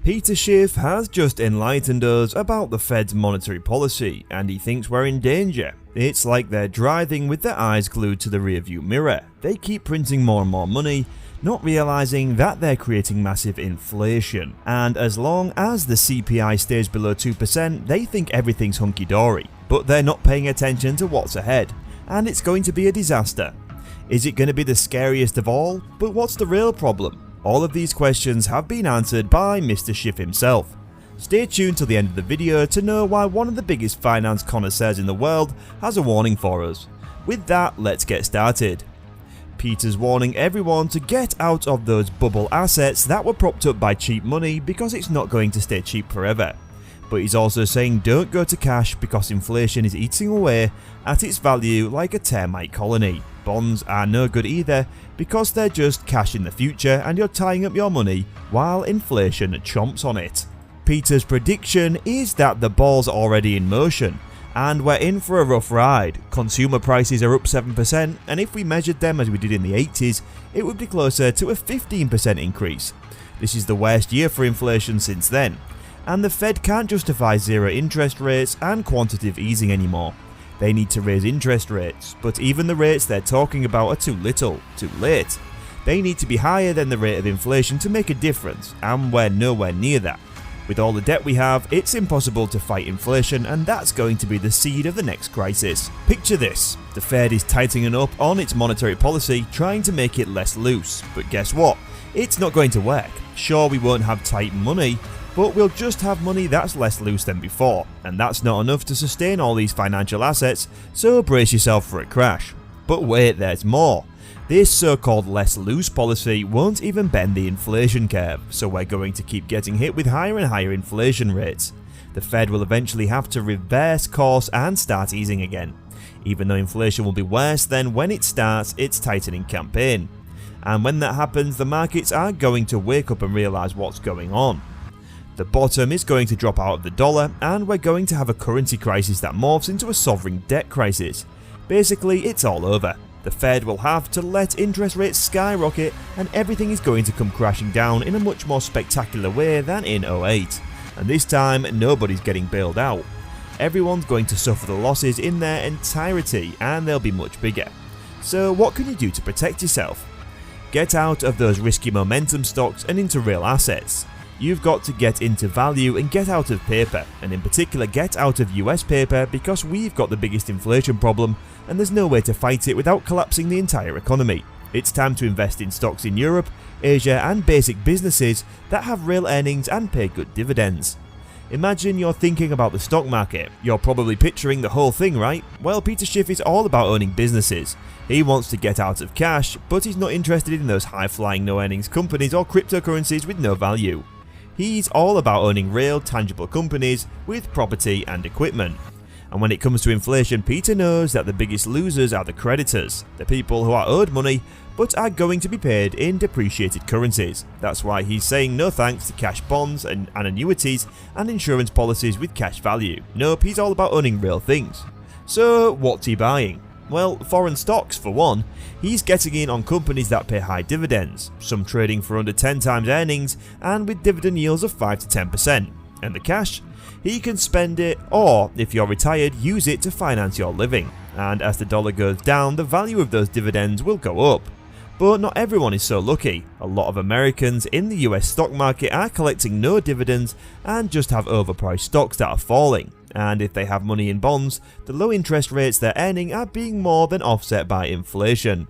Peter Schiff has just enlightened us about the Fed's monetary policy, and he thinks we're in danger. It's like they're driving with their eyes glued to the rearview mirror. They keep printing more and more money, not realizing that they're creating massive inflation. And as long as the CPI stays below 2%, they think everything's hunky-dory. But they're not paying attention to what's ahead, and it's going to be a disaster. Is it going to be the scariest of all? But what's the real problem? All of these questions have been answered by Mr. Schiff himself. Stay tuned till the end of the video to know why one of the biggest finance connoisseurs in the world has a warning for us. With that, let's get started. Peter's warning everyone to get out of those bubble assets that were propped up by cheap money because it's not going to stay cheap forever. But he's also saying don't go to cash because inflation is eating away at its value like a termite colony. Bonds are no good either because they're just cash in the future and you're tying up your money while inflation chomps on it. Peter's prediction is that the ball's already in motion and we're in for a rough ride. Consumer prices are up 7%, and if we measured them as we did in the 80s, it would be closer to a 15% increase. This is the worst year for inflation since then, and the Fed can't justify zero interest rates and quantitative easing anymore. They need to raise interest rates, but even the rates they're talking about are too little, too late. They need to be higher than the rate of inflation to make a difference, and we're nowhere near that. With all the debt we have, it's impossible to fight inflation, and that's going to be the seed of the next crisis. Picture this: the Fed is tightening up on its monetary policy, trying to make it less loose, but guess what? It's not going to work. Sure, we won't have tight money, but we'll just have money that's less loose than before, and that's not enough to sustain all these financial assets, so brace yourself for a crash. But wait, there's more. This so-called less loose policy won't even bend the inflation curve, so we're going to keep getting hit with higher and higher inflation rates. The Fed will eventually have to reverse course and start easing again, even though inflation will be worse than when it starts its tightening campaign. And when that happens, the markets are going to wake up and realize what's going on. The bottom is going to drop out of the dollar, and we're going to have a currency crisis that morphs into a sovereign debt crisis. Basically, it's all over. The Fed will have to let interest rates skyrocket, and everything is going to come crashing down in a much more spectacular way than in 2008. And this time, nobody's getting bailed out. Everyone's going to suffer the losses in their entirety, and they'll be much bigger. So what can you do to protect yourself? Get out of those risky momentum stocks and into real assets. You've got to get into value and get out of paper, and in particular get out of US paper because we've got the biggest inflation problem and there's no way to fight it without collapsing the entire economy. It's time to invest in stocks in Europe, Asia and basic businesses that have real earnings and pay good dividends. Imagine you're thinking about the stock market. You're probably picturing the whole thing, right? Well, Peter Schiff is all about owning businesses. He wants to get out of cash, but he's not interested in those high-flying no-earnings companies or cryptocurrencies with no value. He's all about owning real, tangible companies with property and equipment. And when it comes to inflation, Peter knows that the biggest losers are the creditors, the people who are owed money but are going to be paid in depreciated currencies. That's why he's saying no thanks to cash bonds and annuities and insurance policies with cash value. Nope, he's all about owning real things. So what's he buying? Well, foreign stocks for one. He's getting in on companies that pay high dividends, some trading for under 10 times earnings and with dividend yields of 5 to 10%. And the cash? He can spend it, or if you're retired, use it to finance your living. And as the dollar goes down, the value of those dividends will go up. But not everyone is so lucky. A lot of Americans in the US stock market are collecting no dividends and just have overpriced stocks that are falling. And if they have money in bonds, the low interest rates they're earning are being more than offset by inflation.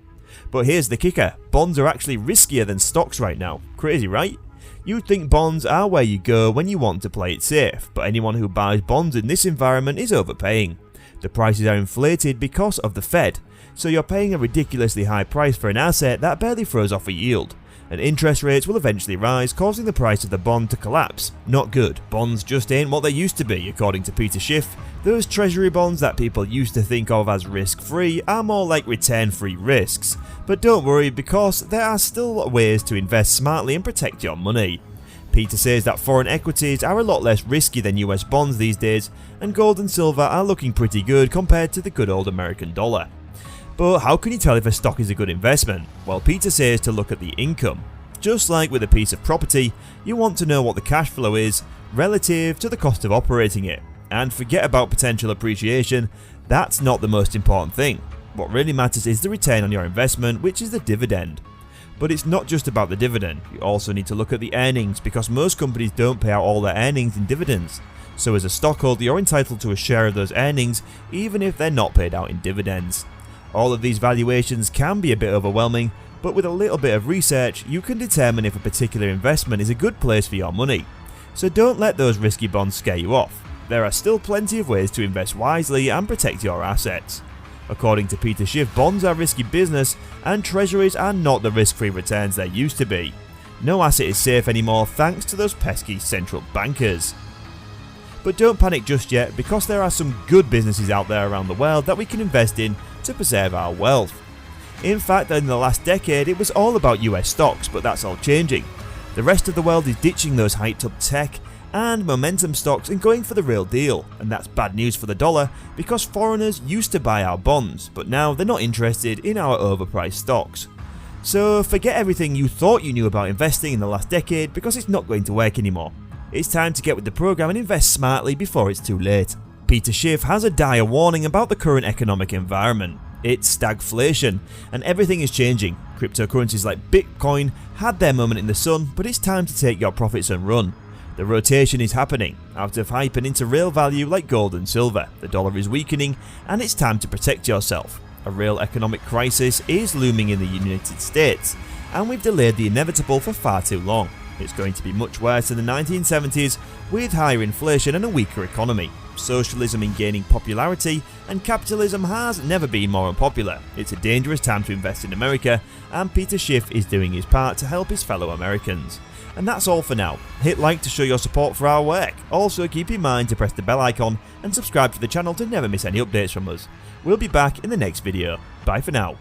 But here's the kicker: bonds are actually riskier than stocks right now. Crazy, right? You'd think bonds are where you go when you want to play it safe, but anyone who buys bonds in this environment is overpaying. The prices are inflated because of the Fed, so you're paying a ridiculously high price for an asset that barely throws off a yield. And interest rates will eventually rise, causing the price of the bond to collapse. Not good. Bonds just ain't what they used to be, according to Peter Schiff. Those treasury bonds that people used to think of as risk-free are more like return-free risks. But don't worry, because there are still ways to invest smartly and protect your money. Peter says that foreign equities are a lot less risky than US bonds these days, and gold and silver are looking pretty good compared to the good old American dollar. But how can you tell if a stock is a good investment? Well, Peter says to look at the income. Just like with a piece of property, you want to know what the cash flow is relative to the cost of operating it. And forget about potential appreciation, that's not the most important thing. What really matters is the return on your investment, which is the dividend. But it's not just about the dividend, you also need to look at the earnings, because most companies don't pay out all their earnings in dividends. So as a stockholder, you're entitled to a share of those earnings even if they're not paid out in dividends. All of these valuations can be a bit overwhelming, but with a little bit of research, you can determine if a particular investment is a good place for your money. So don't let those risky bonds scare you off. There are still plenty of ways to invest wisely and protect your assets. According to Peter Schiff, bonds are risky business and treasuries are not the risk-free returns they used to be. No asset is safe anymore thanks to those pesky central bankers. But don't panic just yet, because there are some good businesses out there around the world that we can invest in to preserve our wealth. In fact, in the last decade it was all about US stocks, but that's all changing. The rest of the world is ditching those hyped up tech and momentum stocks and going for the real deal, and that's bad news for the dollar because foreigners used to buy our bonds, but now they're not interested in our overpriced stocks. So forget everything you thought you knew about investing in the last decade, because it's not going to work anymore. It's time to get with the program and invest smartly before it's too late. Peter Schiff has a dire warning about the current economic environment. It's stagflation, and everything is changing. Cryptocurrencies like Bitcoin had their moment in the sun, but it's time to take your profits and run. The rotation is happening, out of hype and into real value like gold and silver. The dollar is weakening, and it's time to protect yourself. A real economic crisis is looming in the United States, and we've delayed the inevitable for far too long. It's going to be much worse than the 1970s, with higher inflation and a weaker economy. Socialism is gaining popularity, and capitalism has never been more unpopular. It's a dangerous time to invest in America, and Peter Schiff is doing his part to help his fellow Americans. And that's all for now. Hit like to show your support for our work. Also keep in mind to press the bell icon and subscribe to the channel to never miss any updates from us. We'll be back in the next video. Bye for now.